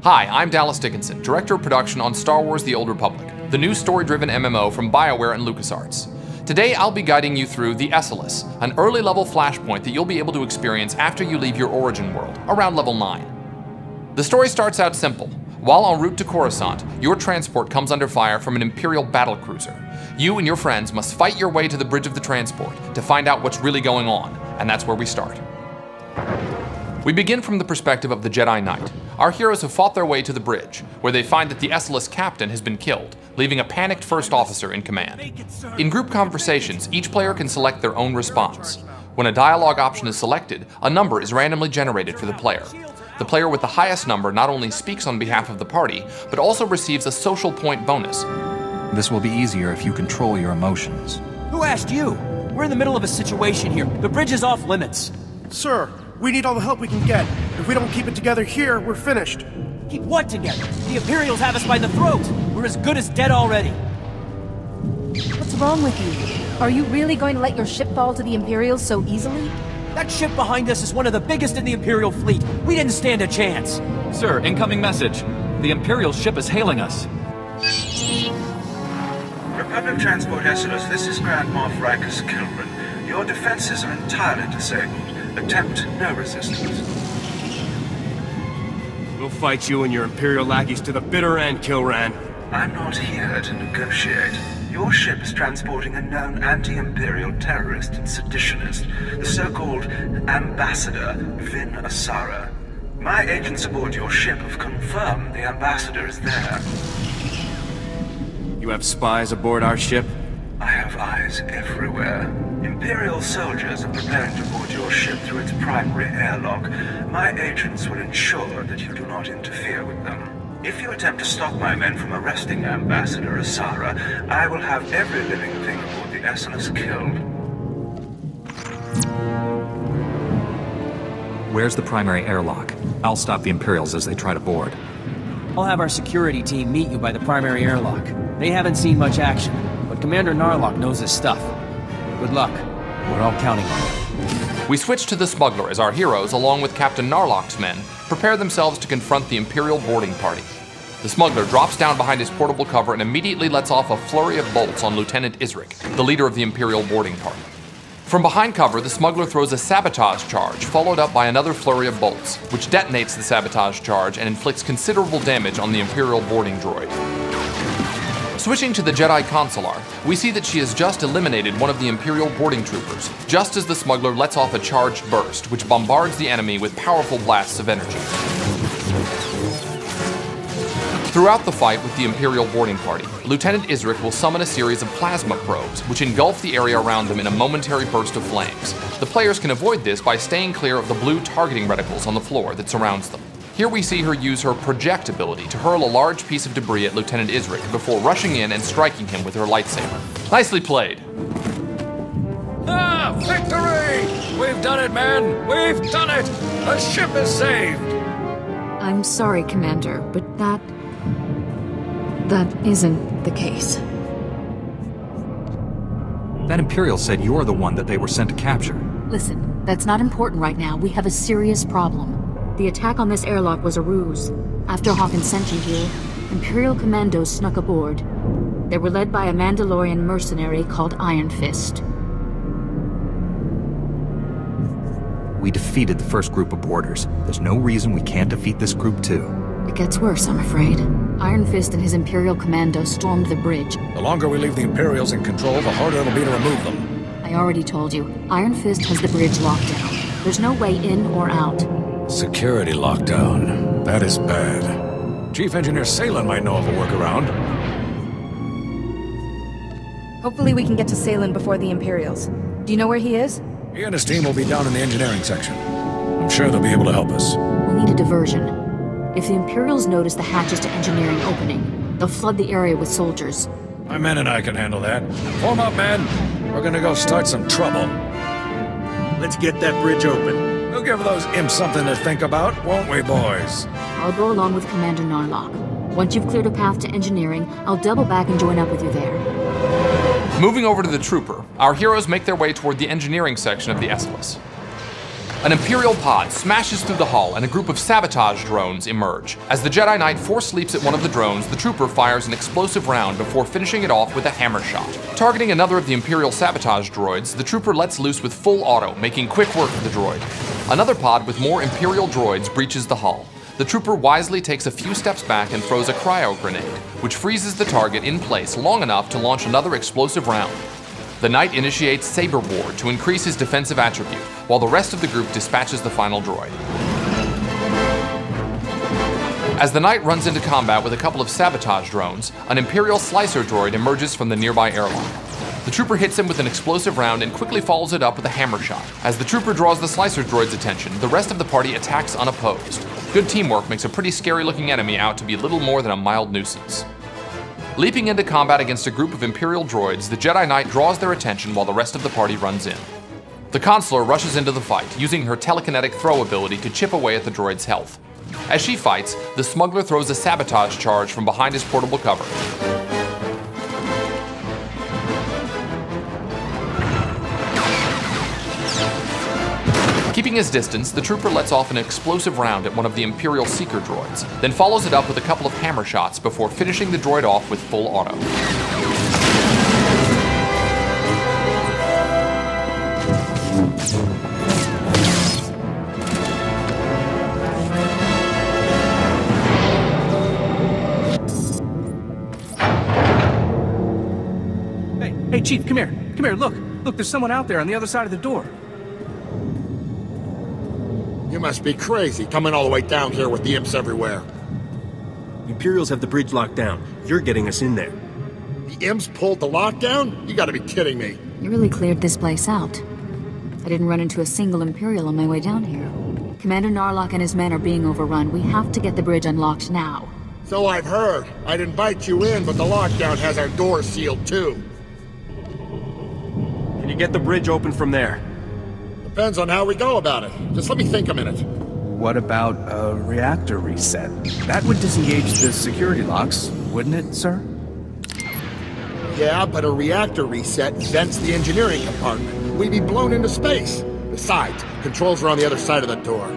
Hi, I'm Dickinson, Director of Production on Star Wars The Old Republic, the new story-driven MMO from BioWare and LucasArts. Today I'll be guiding you through the Esseles, an early-level flashpoint that you'll be able to experience after you leave your origin world, around level 9. The story starts out simple. While en route to Coruscant, your transport comes under fire from an Imperial battlecruiser. You and your friends must fight your way to the bridge of the transport to find out what's really going on, and that's where we start. We begin from the perspective of the Jedi Knight. Our heroes have fought their way to the bridge, where they find that the Esseles captain has been killed, leaving a panicked first officer in command. In group conversations, each player can select their own response. When a dialogue option is selected, a number is randomly generated for the player. The player with the highest number not only speaks on behalf of the party, but also receives a social point bonus. This will be easier if you control your emotions. Who asked you? We're in the middle of a situation here. The bridge is off limits. Sir, we need all the help we can get. If we don't keep it together here, we're finished. Keep what together? The Imperials have us by the throat. We're as good as dead already. What's wrong with you? Are you really going to let your ship fall to the Imperials so easily? That ship behind us is one of the biggest in the Imperial fleet. We didn't stand a chance. Sir, incoming message. The Imperial ship is hailing us. Republic Transport Esseles, this is Grand Moff Rikus Kilran. Your defenses are entirely disabled. Attempt no resistance. We'll fight you and your Imperial lackeys to the bitter end, Kilran. I'm not here to negotiate. Your ship is transporting a known anti-Imperial terrorist and seditionist, the so-called Ambassador Vin Asara. My agents aboard your ship have confirmed the Ambassador is there. You have spies aboard our ship? I have eyes everywhere. Imperial soldiers are preparing to board your ship through its primary airlock. My agents will ensure that you do not interfere with them. If you attempt to stop my men from arresting Ambassador Asara, I will have every living thing aboard the Esseles killed. Where's the primary airlock? I'll stop the Imperials as they try to board. I'll have our security team meet you by the primary airlock. They haven't seen much action, but Commander Narlock knows his stuff. Good luck. We're all counting on you. We switch to the smuggler as our heroes, along with Captain Narlock's men, prepare themselves to confront the Imperial boarding party. The smuggler drops down behind his portable cover and immediately lets off a flurry of bolts on Lieutenant Isric, the leader of the Imperial boarding party. From behind cover, the smuggler throws a sabotage charge, followed up by another flurry of bolts, which detonates the sabotage charge and inflicts considerable damage on the Imperial boarding droid. Switching to the Jedi Consular, we see that she has just eliminated one of the Imperial boarding troopers, just as the smuggler lets off a charged burst, which bombards the enemy with powerful blasts of energy. Throughout the fight with the Imperial boarding party, Lieutenant Isric will summon a series of plasma probes, which engulf the area around them in a momentary burst of flames. The players can avoid this by staying clear of the blue targeting reticles on the floor that surrounds them. Here we see her use her project ability to hurl a large piece of debris at Lieutenant Isric before rushing in and striking him with her lightsaber. Nicely played. Ah, victory! We've done it, man! We've done it! The ship is saved! I'm sorry, Commander, but that isn't the case. That Imperial said you're the one that they were sent to capture. Listen, that's not important right now. We have a serious problem. The attack on this airlock was a ruse. After Hawkins sent you here, Imperial commandos snuck aboard. They were led by a Mandalorian mercenary called Iron Fist. We defeated the first group of boarders. There's no reason we can't defeat this group too. It gets worse, I'm afraid. Iron Fist and his Imperial commandos stormed the bridge. The longer we leave the Imperials in control, the harder it'll be to remove them. I already told you, Iron Fist has the bridge locked down. There's no way in or out. Security lockdown. That is bad. Chief Engineer Salen might know of a workaround. Hopefully we can get to Salen before the Imperials. Do you know where he is? He and his team will be down in the engineering section. I'm sure they'll be able to help us. We'll need a diversion. If the Imperials notice the hatches to engineering opening, they'll flood the area with soldiers. My men and I can handle that. Form up, men. We're gonna go start some trouble. Let's get that bridge open. We'll give those imps something to think about, won't we, boys? I'll go along with Commander Narlock. Once you've cleared a path to engineering, I'll double back and join up with you there. Moving over to the trooper, our heroes make their way toward the engineering section of the Esseles. An Imperial pod smashes through the hull and a group of sabotage drones emerge. As the Jedi Knight force leaps at one of the drones, the trooper fires an explosive round before finishing it off with a hammer shot. Targeting another of the Imperial sabotage droids, the trooper lets loose with full auto, making quick work of the droid. Another pod with more Imperial droids breaches the hull. The trooper wisely takes a few steps back and throws a cryo grenade, which freezes the target in place long enough to launch another explosive round. The Knight initiates Saber Ward to increase his defensive attribute, while the rest of the group dispatches the final droid. As the Knight runs into combat with a couple of sabotage drones, an Imperial slicer droid emerges from the nearby airlock. The trooper hits him with an explosive round and quickly follows it up with a hammer shot. As the trooper draws the slicer droid's attention, the rest of the party attacks unopposed. Good teamwork makes a pretty scary-looking enemy out to be little more than a mild nuisance. Leaping into combat against a group of Imperial droids, the Jedi Knight draws their attention while the rest of the party runs in. The Consular rushes into the fight, using her telekinetic throw ability to chip away at the droid's health. As she fights, the smuggler throws a sabotage charge from behind his portable cover. Keeping his distance, the trooper lets off an explosive round at one of the Imperial Seeker droids, then follows it up with a couple of hammer shots before finishing the droid off with full auto. Hey, Chief, come here. Come here, look. Look, there's someone out there on the other side of the door. You must be crazy, coming all the way down here with the imps everywhere. The Imperials have the bridge locked down. You're getting us in there. The imps pulled the lockdown? You gotta be kidding me. You really cleared this place out. I didn't run into a single Imperial on my way down here. Commander Narlock and his men are being overrun. We have to get the bridge unlocked now. So I've heard. I'd invite you in, but the lockdown has our doors sealed too. Can you get the bridge open from there? Depends on how we go about it. Just let me think a minute. What about a reactor reset? That would disengage the security locks, wouldn't it, sir? Yeah, but a reactor reset vents the engineering compartment. We'd be blown into space. Besides, controls are on the other side of the door.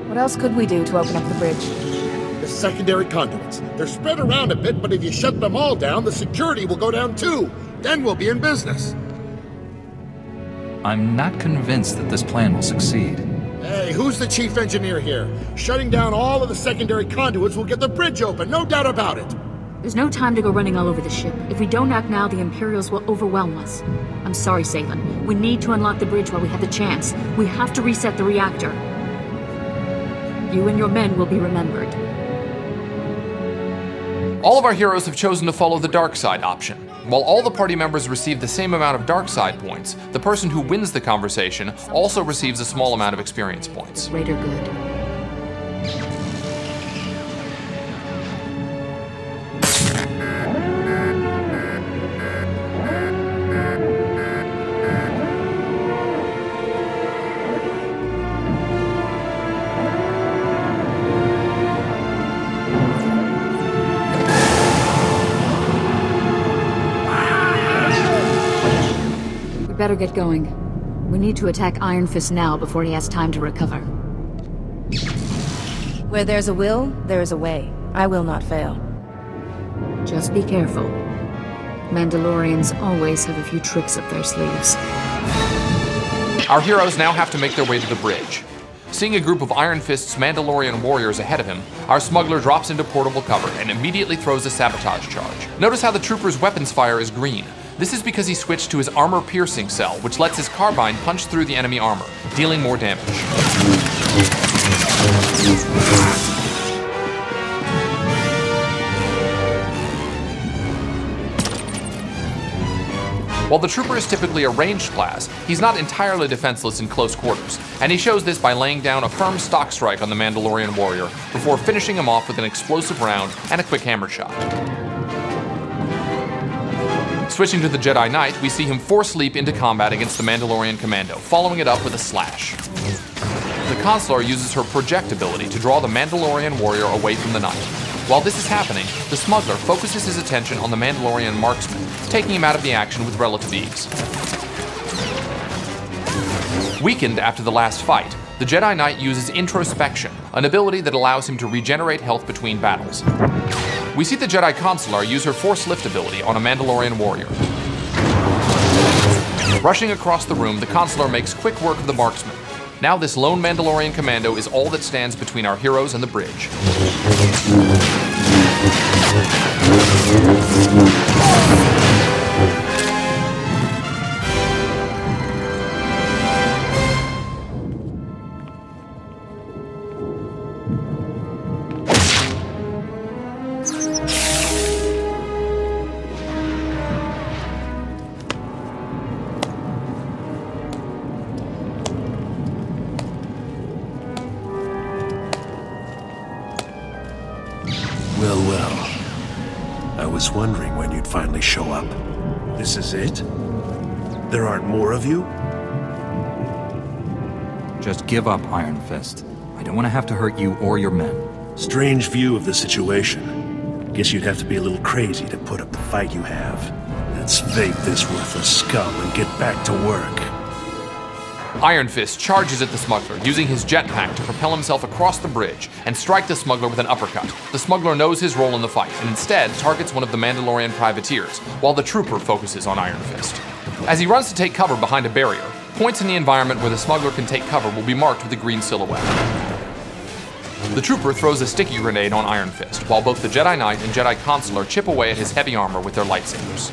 What else could we do to open up the bridge? The secondary conduits. They're spread around a bit, but if you shut them all down, the security will go down too. Then we'll be in business. I'm not convinced that this plan will succeed. Hey, who's the chief engineer here? Shutting down all of the secondary conduits will get the bridge open, no doubt about it. There's no time to go running all over the ship. If we don't act now, the Imperials will overwhelm us. I'm sorry, Salem. We need to unlock the bridge while we have the chance. We have to reset the reactor. You and your men will be remembered. All of our heroes have chosen to follow the dark side option. While all the party members receive the same amount of dark side points, the person who wins the conversation also receives a small amount of experience points. Greater good. Better get going. We need to attack Iron Fist now before he has time to recover. Where there's a will, there is a way. I will not fail. Just be careful. Mandalorians always have a few tricks up their sleeves. Our heroes now have to make their way to the bridge. Seeing a group of Iron Fist's Mandalorian warriors ahead of him, our smuggler drops into portable cover and immediately throws a sabotage charge. Notice how the trooper's weapons fire is green. This is because he switched to his armor-piercing cell, which lets his carbine punch through the enemy armor, dealing more damage. While the trooper is typically a ranged class, he's not entirely defenseless in close quarters, and he shows this by laying down a firm stock strike on the Mandalorian warrior before finishing him off with an explosive round and a quick hammer shot. Switching to the Jedi Knight, we see him force leap into combat against the Mandalorian commando, following it up with a slash. The Consular uses her project ability to draw the Mandalorian warrior away from the Knight. While this is happening, the smuggler focuses his attention on the Mandalorian marksman, taking him out of the action with relative ease. Weakened after the last fight, the Jedi Knight uses introspection, an ability that allows him to regenerate health between battles. We see the Jedi Consular use her Force Lift ability on a Mandalorian warrior. Rushing across the room, the Consular makes quick work of the marksman. Now this lone Mandalorian commando is all that stands between our heroes and the bridge. Well. I was wondering when you'd finally show up. This is it? There aren't more of you? Just give up, Iron Fist. I don't want to have to hurt you or your men. Strange view of the situation. Guess you'd have to be a little crazy to put up the fight you have. Let's fake this worthless scum and get back to work. Iron Fist charges at the smuggler, using his jetpack to propel himself across the bridge and strike the smuggler with an uppercut. The smuggler knows his role in the fight and instead targets one of the Mandalorian privateers, while the trooper focuses on Iron Fist. As he runs to take cover behind a barrier, points in the environment where the smuggler can take cover will be marked with a green silhouette. The trooper throws a sticky grenade on Iron Fist, while both the Jedi Knight and Jedi Consular chip away at his heavy armor with their lightsabers.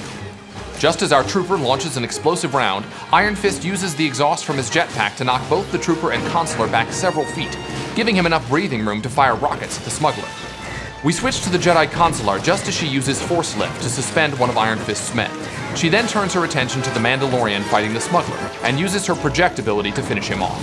Just as our trooper launches an explosive round, Iron Fist uses the exhaust from his jetpack to knock both the trooper and Consular back several feet, giving him enough breathing room to fire rockets at the smuggler. We switch to the Jedi Consular just as she uses Force Lift to suspend one of Iron Fist's men. She then turns her attention to the Mandalorian fighting the smuggler, and uses her project ability to finish him off.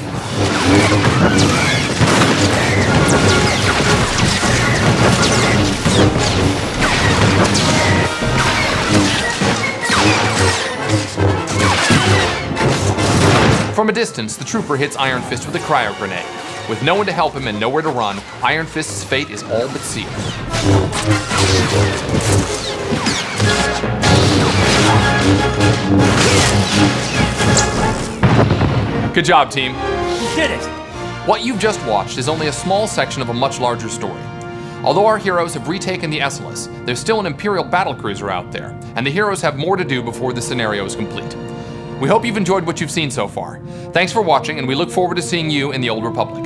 From a distance, the trooper hits Iron Fist with a cryo grenade. With no one to help him and nowhere to run, Iron Fist's fate is all but sealed. Good job, team. You did it! What you've just watched is only a small section of a much larger story. Although our heroes have retaken the Esseles, there's still an Imperial battlecruiser out there, and the heroes have more to do before the scenario is complete. We hope you've enjoyed what you've seen so far. Thanks for watching, and we look forward to seeing you in the Old Republic.